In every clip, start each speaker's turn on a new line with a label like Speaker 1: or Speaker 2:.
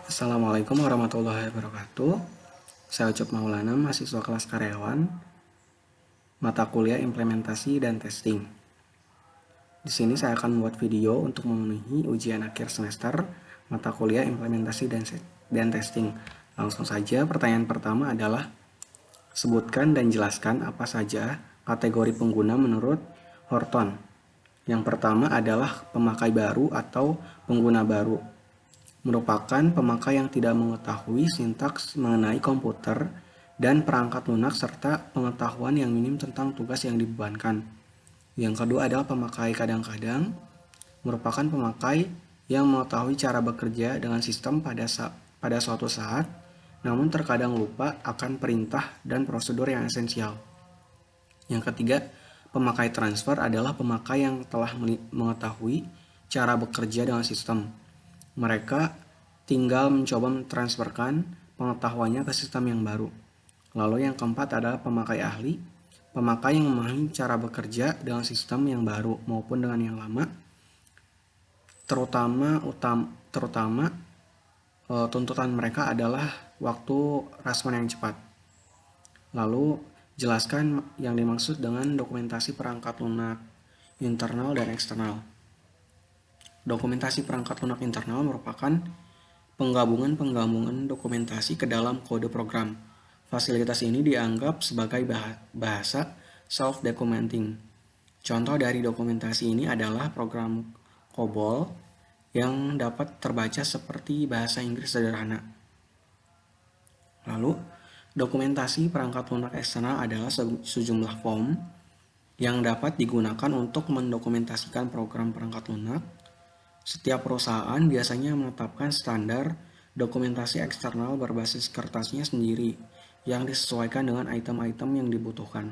Speaker 1: Assalamualaikum warahmatullahi wabarakatuh. Saya Ucup Maulana, mahasiswa kelas karyawan, mata kuliah implementasi dan testing. Di sini saya akan membuat video untuk memenuhi ujian akhir semester mata kuliah implementasi dan testing. Langsung saja, pertanyaan pertama adalah sebutkan dan jelaskan apa saja kategori pengguna menurut Horton. Yang pertama adalah pemakai baru atau pengguna baru. Merupakan pemakai yang tidak mengetahui sintaks mengenai komputer dan perangkat lunak serta pengetahuan yang minim tentang tugas yang dibebankan. Yang kedua adalah pemakai kadang-kadang, merupakan pemakai yang mengetahui cara bekerja dengan sistem pada suatu saat, namun terkadang lupa akan perintah dan prosedur yang esensial. Yang ketiga, pemakai transfer adalah pemakai yang telah mengetahui cara bekerja dengan sistem. Mereka tinggal mencoba mentransferkan pengetahuannya ke sistem yang baru. Lalu yang keempat adalah pemakai ahli, pemakai yang memahami cara bekerja dengan sistem yang baru maupun dengan yang lama, terutama tuntutan mereka adalah waktu respon yang cepat. Lalu jelaskan yang dimaksud dengan dokumentasi perangkat lunak internal dan eksternal. Dokumentasi perangkat lunak internal merupakan penggabungan dokumentasi ke dalam kode program. Fasilitas ini dianggap sebagai bahasa self-documenting. Contoh dari dokumentasi ini adalah program COBOL yang dapat terbaca seperti bahasa Inggris sederhana. Lalu, dokumentasi perangkat lunak eksternal adalah sejumlah form yang dapat digunakan untuk mendokumentasikan program perangkat lunak. Setiap perusahaan biasanya menetapkan standar dokumentasi eksternal berbasis kertasnya sendiri yang disesuaikan dengan item-item yang dibutuhkan.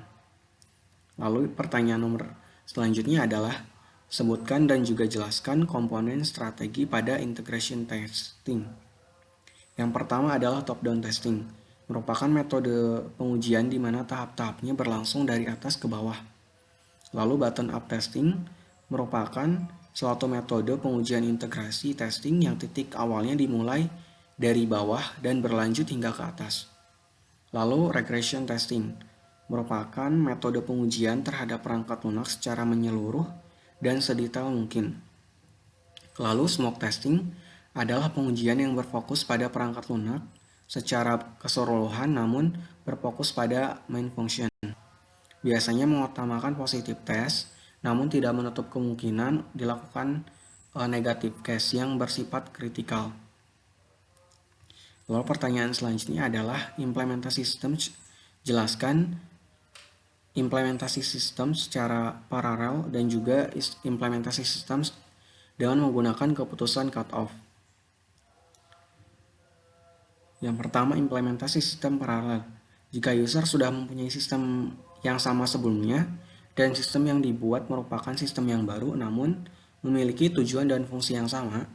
Speaker 1: Lalu pertanyaan nomor selanjutnya adalah sebutkan dan juga jelaskan komponen strategi pada integration testing. Yang pertama adalah top-down testing, merupakan metode pengujian di mana tahap-tahapnya berlangsung dari atas ke bawah. Lalu bottom-up testing merupakan suatu metode pengujian integrasi testing yang titik awalnya dimulai dari bawah dan berlanjut hingga ke atas. Lalu regression testing merupakan metode pengujian terhadap perangkat lunak secara menyeluruh dan sedetail mungkin. Lalu smoke testing adalah pengujian yang berfokus pada perangkat lunak secara keseluruhan namun berfokus pada main function. Biasanya mengutamakan positive test, namun tidak menutup kemungkinan dilakukan negative case yang bersifat kritikal. Lalu pertanyaan selanjutnya adalah implementasi sistem. Jelaskan implementasi sistem secara paralel dan juga implementasi sistem dengan menggunakan keputusan cutoff. Yang pertama, implementasi sistem paralel. Jika user sudah mempunyai sistem yang sama sebelumnya, dan sistem yang dibuat merupakan sistem yang baru namun memiliki tujuan dan fungsi yang sama,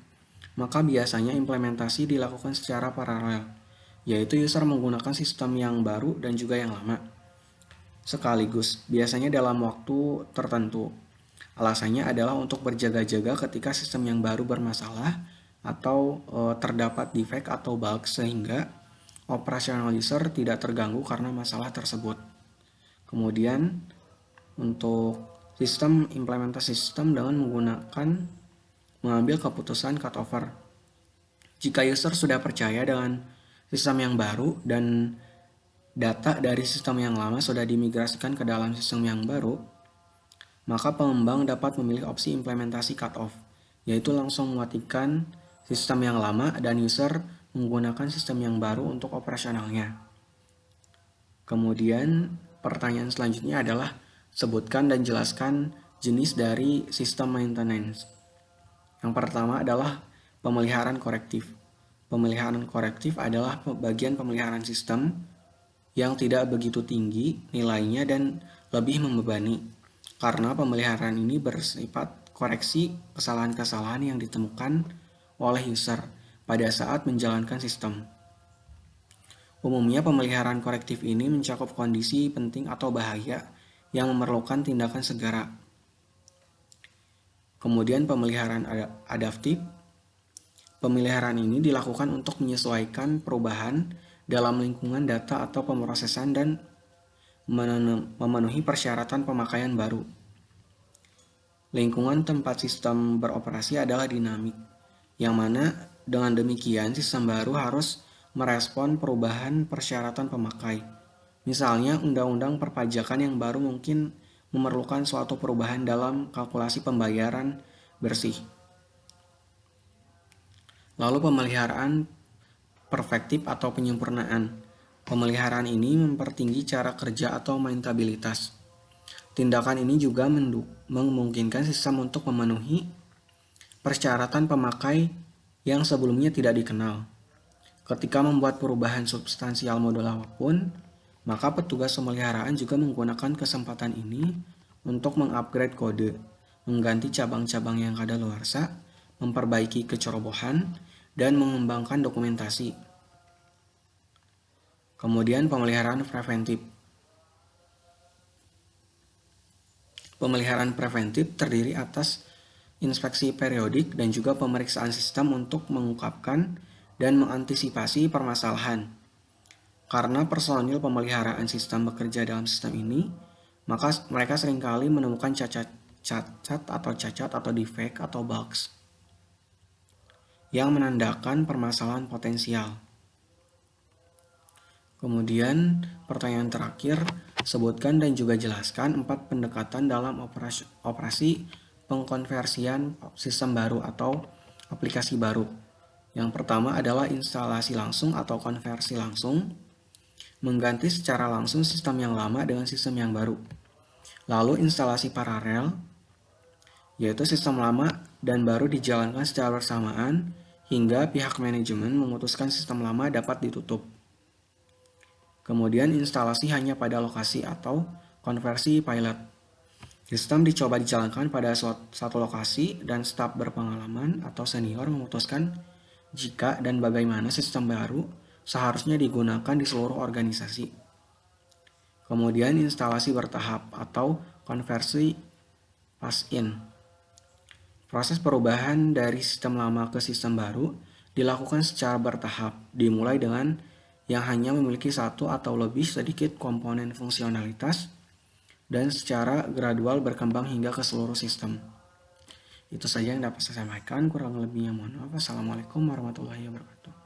Speaker 1: maka biasanya implementasi dilakukan secara paralel, yaitu user menggunakan sistem yang baru dan juga yang lama sekaligus, biasanya dalam waktu tertentu. Alasannya adalah untuk berjaga-jaga ketika sistem yang baru bermasalah atau terdapat defect atau bug sehingga operasional user tidak terganggu karena masalah tersebut. Kemudian untuk sistem implementasi sistem dengan mengambil keputusan cutover. Jika user sudah percaya dengan sistem yang baru dan data dari sistem yang lama sudah dimigrasikan ke dalam sistem yang baru, maka pengembang dapat memilih opsi implementasi cutoff, yaitu langsung mematikan sistem yang lama dan user menggunakan sistem yang baru untuk operasionalnya. Kemudian pertanyaan selanjutnya adalah sebutkan dan jelaskan jenis dari sistem maintenance. Yang pertama adalah pemeliharaan korektif. Pemeliharaan korektif adalah bagian pemeliharaan sistem yang tidak begitu tinggi nilainya dan lebih membebani, karena pemeliharaan ini bersifat koreksi kesalahan-kesalahan yang ditemukan oleh user pada saat menjalankan sistem. Umumnya pemeliharaan korektif ini mencakup kondisi penting atau bahaya yang memerlukan tindakan segera. Kemudian pemeliharaan adaptif. Pemeliharaan ini dilakukan untuk menyesuaikan perubahan dalam lingkungan data atau pemrosesan dan memenuhi persyaratan pemakaian baru. Lingkungan tempat sistem beroperasi adalah dinamik, yang mana dengan demikian sistem baru harus merespon perubahan persyaratan pemakai. Misalnya, undang-undang perpajakan yang baru mungkin memerlukan suatu perubahan dalam kalkulasi pembayaran bersih. Lalu pemeliharaan perfektif atau penyempurnaan. Pemeliharaan ini mempertinggi cara kerja atau maintabilitas. Tindakan ini juga memungkinkan sistem untuk memenuhi persyaratan pemakai yang sebelumnya tidak dikenal. Ketika membuat perubahan substansial modul apapun, maka petugas pemeliharaan juga menggunakan kesempatan ini untuk mengupgrade kode, mengganti cabang-cabang yang kadaluarsa, memperbaiki kecerobohan, dan mengembangkan dokumentasi. Kemudian pemeliharaan preventif. Pemeliharaan preventif terdiri atas inspeksi periodik dan juga pemeriksaan sistem untuk mengungkapkan dan mengantisipasi permasalahan. Karena personil pemeliharaan sistem bekerja dalam sistem ini, maka mereka seringkali menemukan cacat atau defect atau bugs yang menandakan permasalahan potensial. Kemudian pertanyaan terakhir, sebutkan dan juga jelaskan 4 pendekatan dalam operasi pengkonversian sistem baru atau aplikasi baru. Yang pertama adalah instalasi langsung atau konversi langsung, mengganti secara langsung sistem yang lama dengan sistem yang baru. Lalu instalasi paralel, yaitu sistem lama dan baru dijalankan secara bersamaan hingga pihak manajemen memutuskan sistem lama dapat ditutup. Kemudian instalasi hanya pada lokasi atau konversi pilot. Sistem dicoba dijalankan pada satu lokasi dan staf berpengalaman atau senior memutuskan jika dan bagaimana sistem baru seharusnya digunakan di seluruh organisasi. Kemudian instalasi bertahap atau konversi phase-in. Proses perubahan dari sistem lama ke sistem baru dilakukan secara bertahap, dimulai dengan yang hanya memiliki satu atau lebih sedikit komponen fungsionalitas dan secara gradual berkembang hingga ke seluruh sistem. Itu saja yang dapat saya sampaikan, kurang lebihnya mohon maaf. Wassalamualaikum warahmatullahi wabarakatuh.